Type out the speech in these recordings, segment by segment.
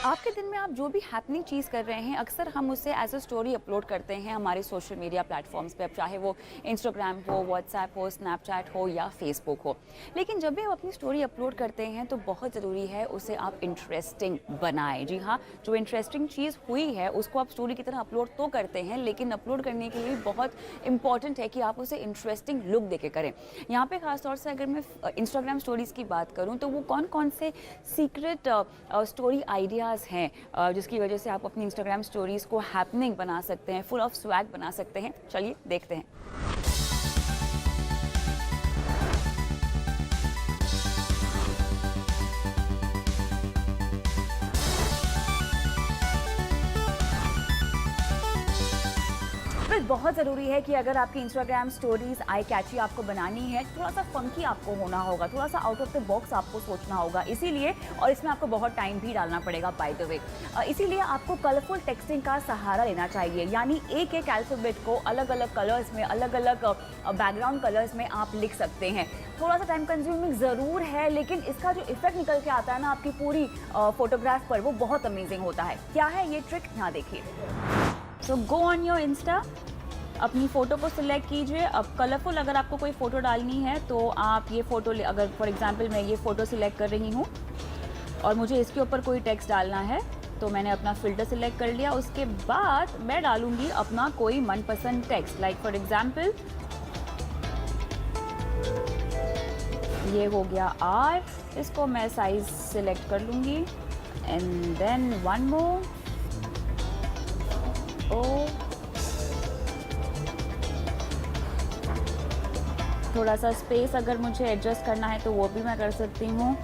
आपके दिन में आप जो भी हैपनिंग चीज़ कर रहे हैं, अक्सर हम उसे एज अ स्टोरी अपलोड करते हैं हमारे सोशल मीडिया प्लेटफॉर्म्स पे, अब चाहे वो इंस्टाग्राम हो, व्हाट्सएप हो, स्नैपचैट हो या फेसबुक हो। लेकिन जब भी आप अपनी स्टोरी अपलोड करते हैं तो बहुत ज़रूरी है उसे आप इंटरेस्टिंग बनाएं। जी हाँ, जो इंटरेस्टिंग चीज़ हुई है उसको आप स्टोरी की तरह अपलोड तो करते हैं, लेकिन अपलोड करने के लिए बहुत इंपॉर्टेंट है कि आप उसे इंटरेस्टिंग लुक देके करें। यहाँ पे खासतौर से अगर मैं इंस्टाग्राम स्टोरीज़ की बात करूँ तो वो कौन कौन से सीक्रेट स्टोरी आइडियाज़ हैं जिसकी वजह से आप अपनी इंस्टाग्राम स्टोरीज को हैपनिंग बना सकते हैं, फुल ऑफ स्वैग बना सकते हैं। चलिए देखते हैं। बहुत ज़रूरी है कि अगर आपकी इंस्टाग्राम स्टोरीज आई कैची आपको बनानी है, थोड़ा सा फंकी आपको होना होगा, थोड़ा सा आउट ऑफ द बॉक्स आपको सोचना होगा। इसीलिए, और इसमें आपको बहुत टाइम भी डालना पड़ेगा बाय द वे, इसीलिए आपको कलरफुल टेक्सटिंग का सहारा लेना चाहिए। यानी एक एक अल्फ़ाबेट को अलग अलग कलर्स में, अलग अलग बैकग्राउंड कलर्स में आप लिख सकते हैं। थोड़ा सा टाइम कंज्यूमिंग ज़रूर है, लेकिन इसका जो इफेक्ट निकल के आता है ना आपकी पूरी फोटोग्राफ पर, वो बहुत अमेजिंग होता है। क्या है ये ट्रिक, यहाँ देखिए। सो गो ऑन योर इंस्टा, अपनी फ़ोटो को सिलेक्ट कीजिए। अब कलरफुल अगर आपको कोई फ़ोटो डालनी है तो आप ये फ़ोटो, अगर फॉर एग्जांपल मैं ये फ़ोटो सिलेक्ट कर रही हूँ और मुझे इसके ऊपर कोई टेक्स्ट डालना है, तो मैंने अपना फ़िल्टर सिलेक्ट कर लिया। उसके बाद मैं डालूँगी अपना कोई मनपसंद टेक्स्ट, लाइक फॉर एग्जांपल ये हो गया आर, इसको मैं साइज़ सिलेक्ट कर लूँगी एंड देन वन मोर ओ, थोड़ा सा स्पेस अगर मुझे एडजस्ट करना है तो वो भी मैं कर सकती हूँ।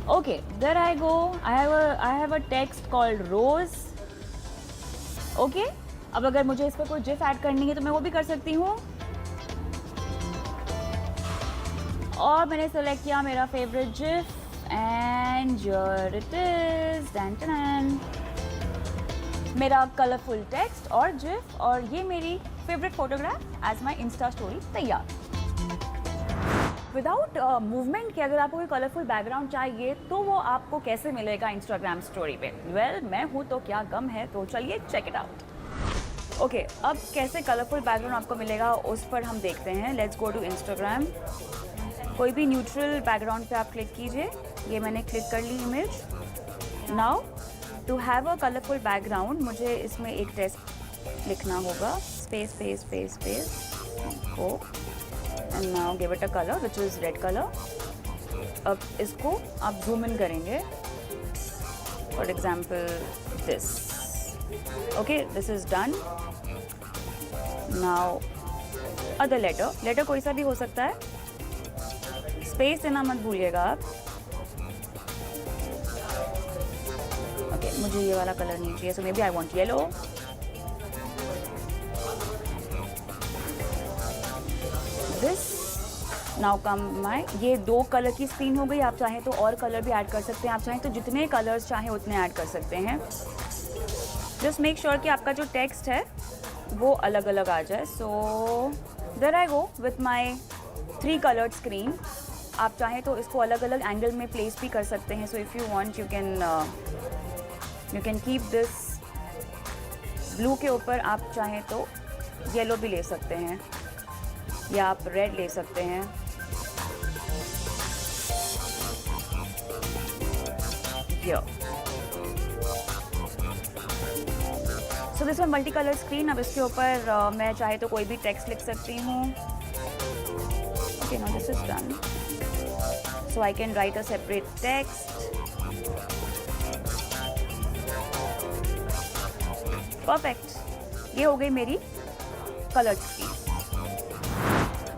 Okay, there I go, I have a text called rose. Okay, अब अगर मुझे इस पर कोई जिफ ऐड करनी है तो मैं वो भी कर सकती हूँ। और मैंने सेलेक्ट किया मेरा favourite GIF and here it is, done done, मेरा कलरफुल टेक्स्ट और जिफ, और ये मेरी favourite photograph as my insta story तैयार। विदाउट मूवमेंट के अगर आपको कोई कलरफुल बैकग्राउंड चाहिए तो वो आपको कैसे मिलेगा इंस्टाग्राम स्टोरी पे? वेल, मैं हूँ तो क्या गम है, तो चलिए चेक इट आउट। ओके, अब कैसे कलरफुल बैकग्राउंड आपको मिलेगा उस पर हम देखते हैं। Let's go to Instagram. कोई भी न्यूट्रल बैकग्राउंड पे आप क्लिक कीजिए। ये मैंने क्लिक कर ली image. Now to have a colourful background मुझे इसमें एक टेक्स्ट लिखना होगा, space space space space O, and now give it a colour which is red colour. अब इसको आप जूम इन करेंगे, for example this. Okay, this is done. Now other letter कोई सा भी हो सकता है, स्पेस देना मत भूलिएगा आप। ओके, मुझे ये वाला कलर नहीं चाहिए, so maybe I want yellow. Now come my, ये दो कलर की स्क्रीन हो गई। आप चाहें तो और कलर भी ऐड कर सकते हैं, आप चाहें तो जितने कलर्स चाहें उतने ऐड कर सकते हैं। जस्ट मेक श्योर कि आपका जो टेक्स्ट है वो अलग अलग आ जाए। So there I go with my 3 coloured screen. आप चाहें तो इसको अलग अलग एंगल में प्लेस भी कर सकते हैं। So if you want you can keep this blue के ऊपर, आप चाहें तो येलो भी ले सकते हैं या आप रेड ले सकते हैं। So this multi colour screen. अब इसके ऊपर मैं चाहे तो कोई भी टेक्स्ट लिख सकती हूँ। Okay, now this is done, so I can write a separate text. Perfect, ये हो गई मेरी कलर स्क्रीन।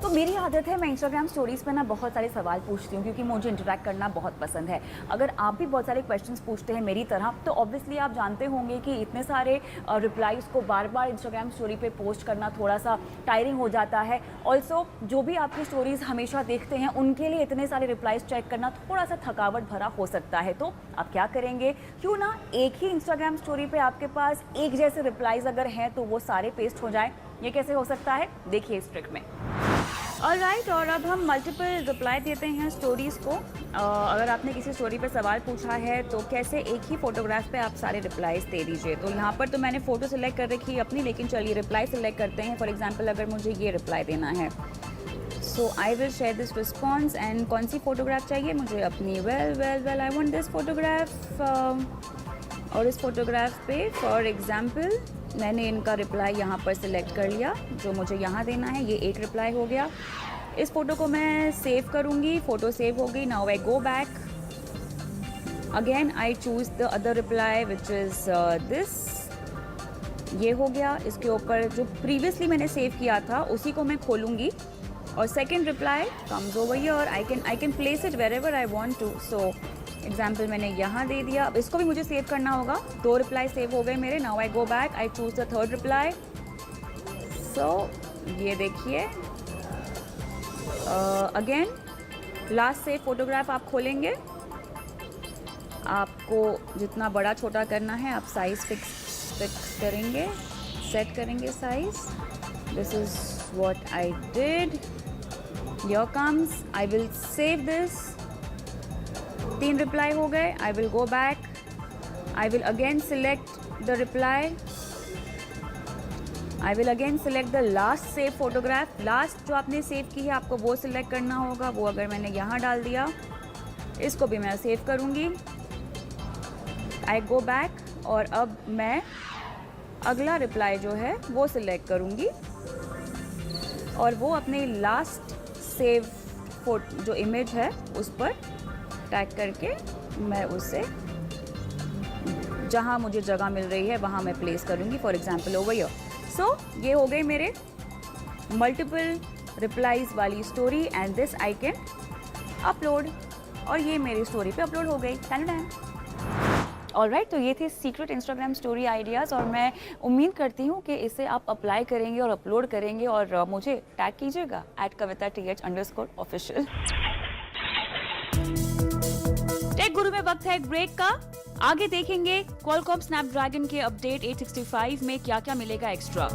तो मेरी आदत है, मैं इंस्टाग्राम स्टोरीज़ पे ना बहुत सारे सवाल पूछती हूँ क्योंकि मुझे इंटरेक्ट करना बहुत पसंद है। अगर आप भी बहुत सारे क्वेश्चंस पूछते हैं मेरी तरह, तो ऑब्वियसली आप जानते होंगे कि इतने सारे रिप्लाईज़ को बार बार इंस्टाग्राम स्टोरी पे पोस्ट करना थोड़ा सा टायरिंग हो जाता है। ऑल्सो जो भी आपकी स्टोरीज़ हमेशा देखते हैं उनके लिए इतने सारे रिप्लाईज़ चेक करना थोड़ा सा थकावट भरा हो सकता है। तो आप क्या करेंगे, क्यों ना एक ही इंस्टाग्राम स्टोरी पर आपके पास एक जैसे रिप्लाईज़ अगर हैं तो वो सारे पेस्ट हो जाए। ये कैसे हो सकता है, देखिए इस ट्रिक में। ऑलराइट, और अब हम मल्टीपल रिप्लाई देते हैं स्टोरीज़ को। अगर आपने किसी स्टोरी पे सवाल पूछा है तो कैसे एक ही फ़ोटोग्राफ पे आप सारे रिप्लाईज दे दीजिए। तो यहाँ पर तो मैंने फ़ोटो सिलेक्ट कर रखी है अपनी, लेकिन चलिए रिप्लाई सिलेक्ट करते हैं। फॉर एग्जांपल अगर मुझे ये रिप्लाई देना है, so I will share this response, and कौन सी फ़ोटोग्राफ चाहिए मुझे अपनी, well I want this photograph. और इस फ़ोटोग्राफ पे फॉर एग्ज़ाम्पल मैंने इनका रिप्लाई यहाँ पर सिलेक्ट कर लिया जो मुझे यहाँ देना है। ये एक रिप्लाई हो गया। इस फ़ोटो को मैं सेव करूँगी, फ़ोटो सेव हो गई। Now I go back again, I choose the other reply which is this. ये हो गया। इसके ऊपर जो प्रीवियसली मैंने सेव किया था उसी को मैं खोलूँगी, और second reply comes over here. I can place it wherever I want to. So example मैंने यहाँ दे दिया। अब इसको भी मुझे सेव करना होगा। 2 रिप्लाई सेव हो गए मेरे। Now I go back, I choose the third reply. So ये देखिए, अगेन लास्ट सेव फोटोग्राफ आप खोलेंगे। आपको जितना बड़ा छोटा करना है आप साइज़ फिक्स करेंगे, सेट करेंगे size. This is what I did. Here comes, I will save this. 3 reply हो गए। I will go back, I will again select the reply, I will again select the last save photograph. Last जो आपने save की है आपको वो select करना होगा। वो अगर मैंने यहाँ डाल दिया, इसको भी मैं सेव करूँगी। आई गो बैक, और अब मैं अगला रिप्लाई जो है वो सिलेक्ट करूँगी, और वो अपने लास्ट सेव जो इमेज है उस पर टैग करके मैं उसे जहाँ मुझे जगह मिल रही है वहाँ मैं प्लेस करूँगी। For example over here. So ये हो गई मेरे मल्टीपल रिप्लाईज वाली story, and this I can upload, और ये मेरी स्टोरी पे अपलोड हो गई। ऑलराइट, तो ये थे सीक्रेट इंस्टाग्राम स्टोरी आइडियाज़, और मैं उम्मीद करती हूँ कि इसे आप अप्लाई करेंगे और अपलोड करेंगे, और मुझे टैग कीजिएगा @kavita_th_official। टेक गुरु में वक्त है एक ब्रेक का। आगे देखेंगे क्वालकॉम स्नैपड्रैगन के अपडेट 865 में क्या क्या मिलेगा एक्स्ट्रा।